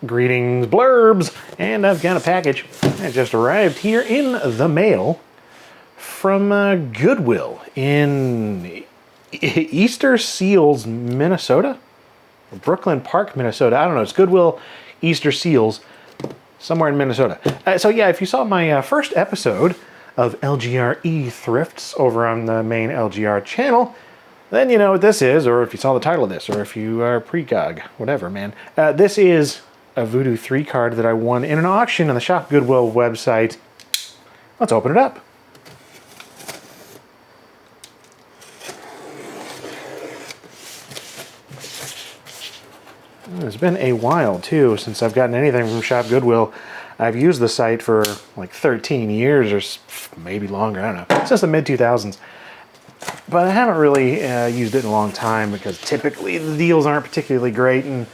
Greetings, blurbs, and I've got a package that just arrived here in the mail from Goodwill in Easter Seals, Minnesota? Brooklyn Park, Minnesota. I don't know. It's Goodwill, Easter Seals, somewhere in Minnesota. So yeah, if you saw my first episode of LGR eThrifts over on the main LGR channel, then you know what this is, or if you saw the title of this, or if you are precog, whatever, man. This is a Voodoo 3 card that I won in an auction on the Shop Goodwill website. Let's open it up. It's been a while, too, since I've gotten anything from Shop Goodwill. I've used the site for like 13 years, or maybe longer, I don't know, since the mid-2000s. But I haven't really used it in a long time because typically the deals aren't particularly great, and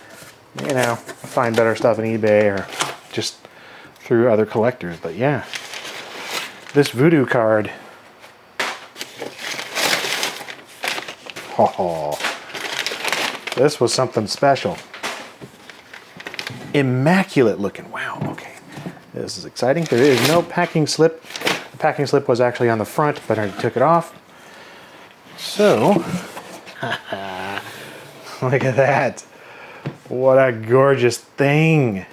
you know, find better stuff on eBay or just through other collectors. But yeah, this Voodoo card. Oh, this was something special. Immaculate looking. Wow, okay. This is exciting. There is no packing slip. The packing slip was actually on the front, but I took it off. So, look at that. What a gorgeous thing.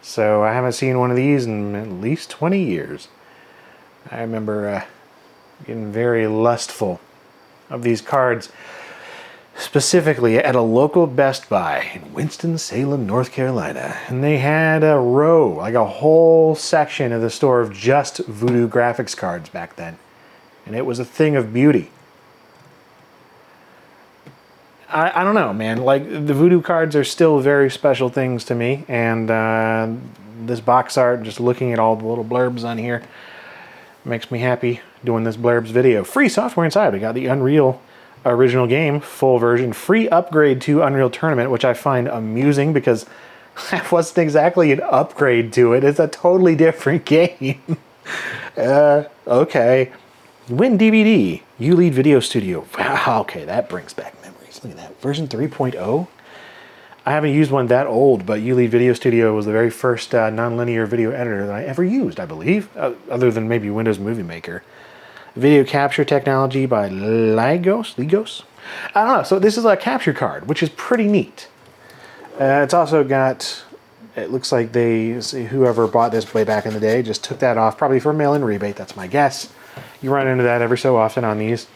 So I haven't seen one of these in at least 20 years. I remember getting very lustful of these cards, specifically at a local Best Buy in Winston-Salem, North Carolina. And they had a row, like a whole section of the store of just Voodoo graphics cards back then. And it was a thing of beauty. I don't know, man. Like, the Voodoo cards are still very special things to me. And this box art, just looking at all the little blurbs on here, makes me happy doing this blurbs video. Free software inside. We got the Unreal original game, full version. Free upgrade to Unreal Tournament, which I find amusing because that wasn't exactly an upgrade to it. It's a totally different game. Okay. Win DVD. You Lead Video Studio. Wow, okay, that brings back memories. Look at that. Version 3.0? I haven't used one that old, but You Lead Video Studio was the very first non-linear video editor that I ever used, I believe, other than maybe Windows Movie Maker. Video capture technology by Legos? I don't know. So this is a capture card, which is pretty neat. It's also got, it looks like whoever bought this way back in the day just took that off, probably for a mail-in rebate, that's my guess. You run into that every so often on these.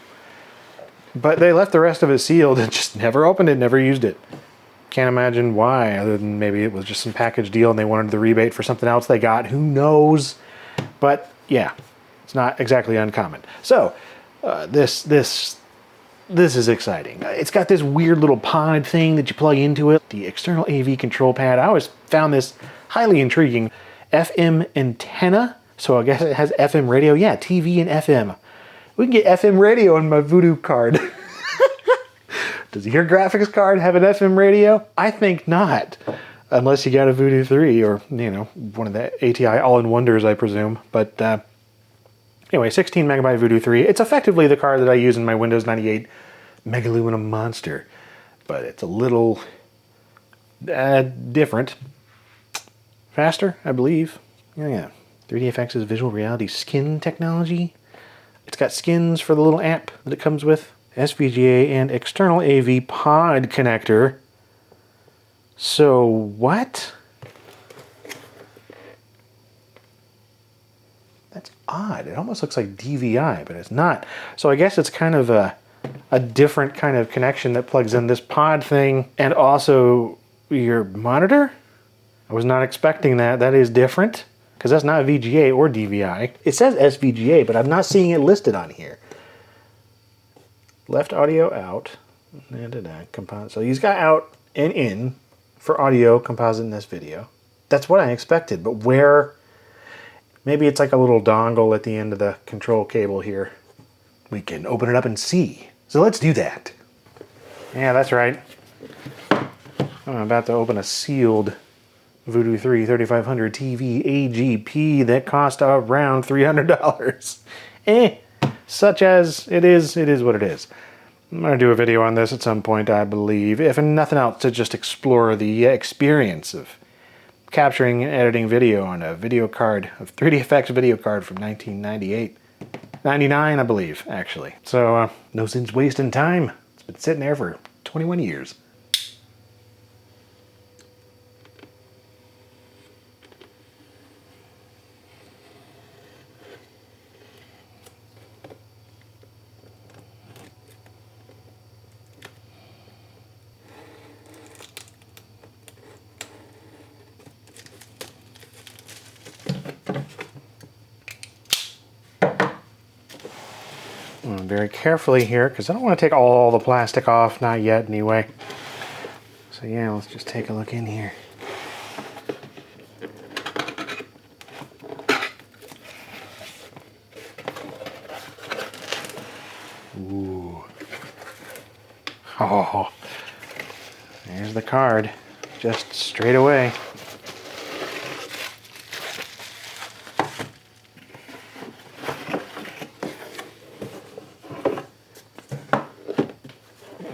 But they left the rest of it sealed and just never opened it, never used it. Can't imagine why, other than maybe it was just some package deal and they wanted the rebate for something else they got. Who knows? But yeah, it's not exactly uncommon. So this is exciting. It's got this weird little pod thing that you plug into it. The external AV control pad. I always found this highly intriguing. FM antenna. So I guess it has FM radio. Yeah, TV and FM. We can get FM radio on my Voodoo card. Does your graphics card have an FM radio? I think not. Unless you got a Voodoo 3 or, you know, one of the ATI all-in-wonders, I presume. But anyway, 16 megabyte Voodoo 3. It's effectively the card that I use in my Windows 98 Megaluna Monster. But it's a little different. Faster, I believe. Yeah. 3DFX's visual reality skin technology. It's got skins for the little app that it comes with. SVGA and external AV pod connector. So what? That's odd. It almost looks like DVI, but it's not. So I guess it's kind of a different kind of connection that plugs in this pod thing and also your monitor. I was not expecting that. That is different. Because that's not VGA or DVI. It says SVGA, but I'm not seeing it listed on here. Left audio out. Composite. So he's got out and in for audio composite in this video. That's what I expected, but where? Maybe it's like a little dongle at the end of the control cable here. We can open it up and see. So let's do that. Yeah, that's right. I'm about to open a sealed Voodoo 3 3500 TV AGP that cost around $300. Such as it is what it is. I'm going to do a video on this at some point, I believe, if nothing else, to just explore the experience of capturing and editing video on a video card, a 3DFX video card from 1998. 99, I believe, actually. So, no sense wasting time. It's been sitting there for 21 years. Very carefully here, because I don't want to take all the plastic off, not yet anyway. So yeah, let's just take a look in here. Ooh. Oh, there's the card, just straight away.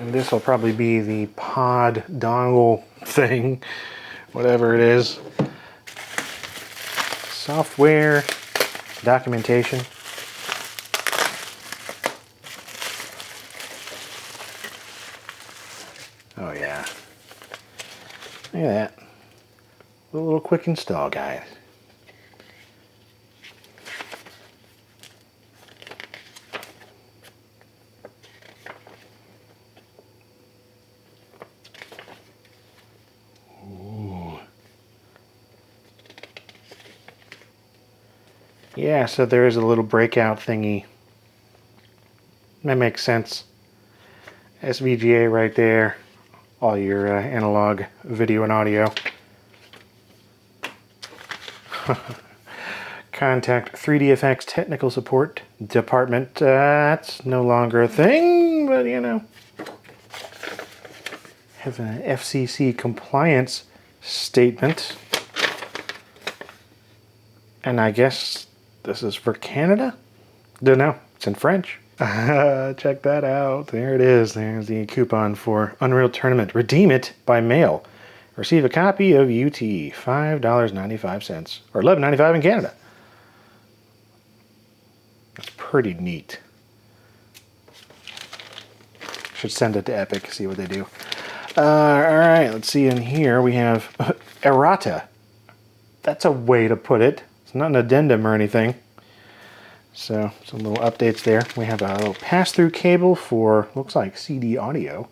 This will probably be the pod dongle thing, whatever it is. Software, documentation. Oh yeah. Look at that. A little quick install guide. Yeah, so there is a little breakout thingy. That makes sense. SVGA right there. All your analog video and audio. Contact 3DFX Technical Support Department. That's no longer a thing, but you know. Have an FCC compliance statement. And I guess this is for Canada? Don't know. It's in French. Check that out. There it is. There's the coupon for Unreal Tournament. Redeem it by mail. Receive a copy of UT, $5.95, or $11.95 in Canada. That's pretty neat. Should send it to Epic, see what they do. Alright, let's see in here. We have errata. That's a way to put it. It's not an addendum or anything. So, some little updates there. We have a little pass-through cable for, looks like CD audio.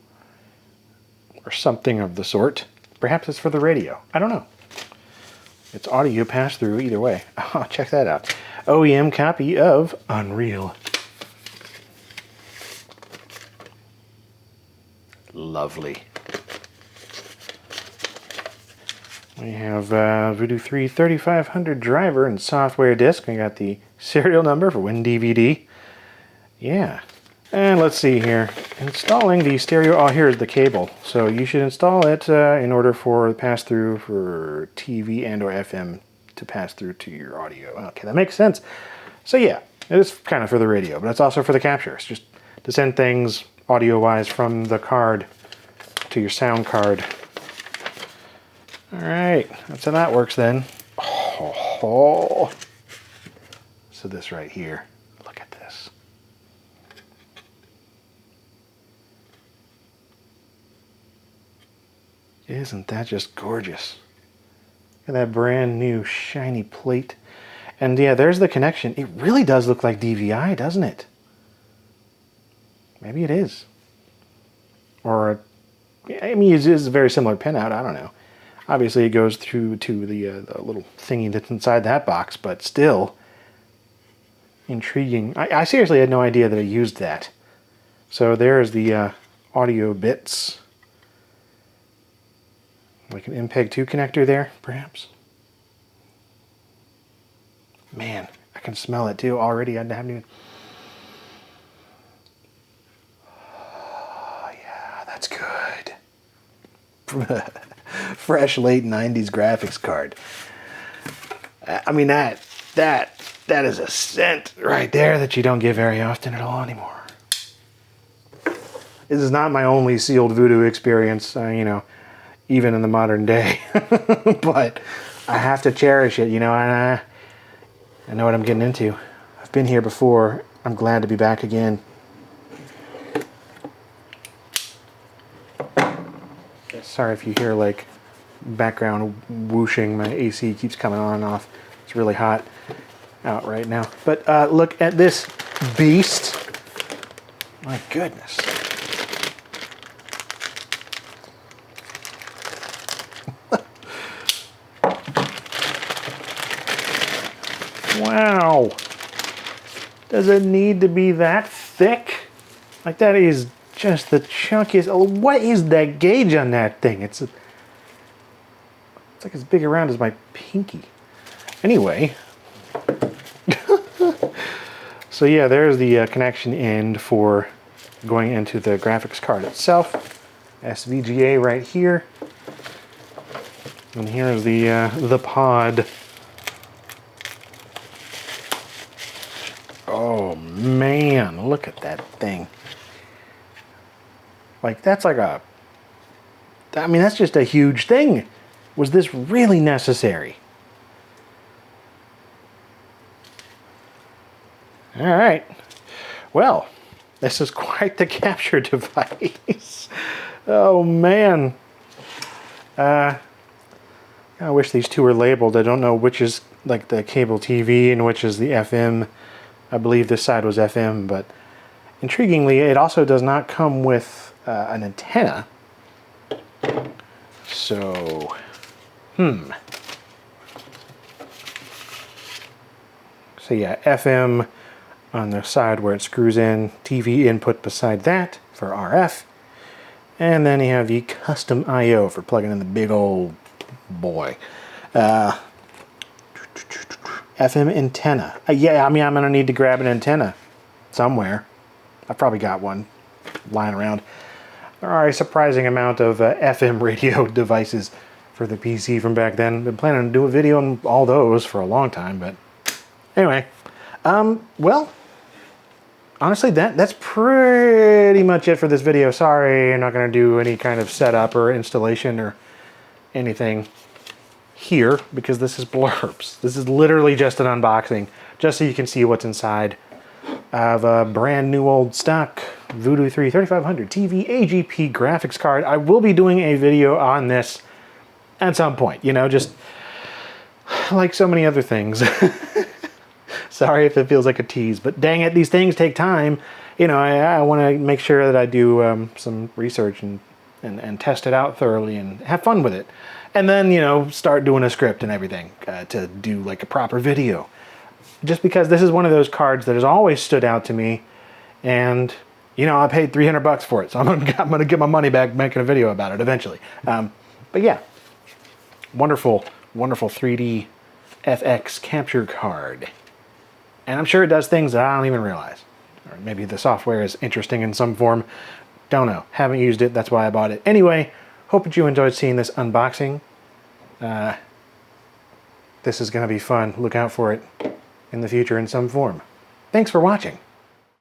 Or something of the sort. Perhaps it's for the radio. I don't know. It's audio pass-through either way. Oh, check that out. OEM copy of Unreal. Lovely. We have Voodoo3 3500 driver and software disk. We got the serial number for WinDVD. Yeah. And let's see here. Installing the stereo. Oh, here's the cable. So you should install it in order for the pass-through for TV and or FM to pass through to your audio. Okay, that makes sense. So yeah, it is kind of for the radio, but it's also for the capture. It's just to send things audio-wise from the card to your sound card. Alright, that's how that works then. Oh. So this right here, look at this. Isn't that just gorgeous? Look at that brand new shiny plate. And yeah, there's the connection. It really does look like DVI, doesn't it? Maybe it is. Or, I mean, it is a very similar pinout, I don't know. Obviously, it goes through to the little thingy that's inside that box, but still intriguing. I seriously had no idea that it used that. So there's the audio bits. Like an MPEG 2 connector there, perhaps. Man, I can smell it too already. I haven't even... Oh, yeah, that's good. Fresh late 90s graphics card. I mean, that is a scent right there that you don't get very often at all anymore. This is not my only sealed Voodoo experience. You know, even in the modern day. But I have to cherish it, you know, and I know what I'm getting into. I've been here before. I'm glad to be back again. Sorry if you hear like background whooshing. My AC keeps coming on and off. It's really hot out right now. But look at this beast. My goodness. Wow. Does it need to be that thick? Like, that is just the chunkiest. Oh, what is that gauge on that thing? It's like as big around as my pinky. Anyway. So yeah, there's the connection end for going into the graphics card itself. SVGA right here. And here's the pod. Oh man, look at that thing. Like, that's like a, I mean, that's just a huge thing. Was this really necessary? All right. Well, this is quite the capture device. Oh man. I wish these two were labeled. I don't know which is like the cable TV and which is the FM. I believe this side was FM, but intriguingly, it also does not come with an antenna. So, So yeah, FM on the side where it screws in, TV input beside that for RF, and then you have the custom I/O for plugging in the big old boy. FM antenna. Yeah, I mean, I'm going to need to grab an antenna somewhere. I've probably got one lying around. There are a surprising amount of FM radio devices for the PC from back then. Been planning to do a video on all those for a long time, but anyway. Well, honestly, that's pretty much it for this video. Sorry, I'm not going to do any kind of setup or installation or anything here, because this is blurbs. This is literally just an unboxing, just so you can see what's inside of a brand new old stock Voodoo 3 3500 TV AGP graphics card. I will be doing a video on this at some point, you know, just like so many other things. Sorry if it feels like a tease, but dang it, these things take time. You know, I want to make sure that I do some research and test it out thoroughly and have fun with it. And then, you know, start doing a script and everything to do like a proper video. Just because this is one of those cards that has always stood out to me, and you know, I paid $300 for it, so I'm gonna get my money back making a video about it eventually. But yeah, wonderful, wonderful 3D FX capture card, and I'm sure it does things that I don't even realize, or maybe the software is interesting in some form. Don't know. Haven't used it. That's why I bought it. Anyway, hope that you enjoyed seeing this unboxing. This is going to be fun. Look out for it in the future in some form. Thanks for watching.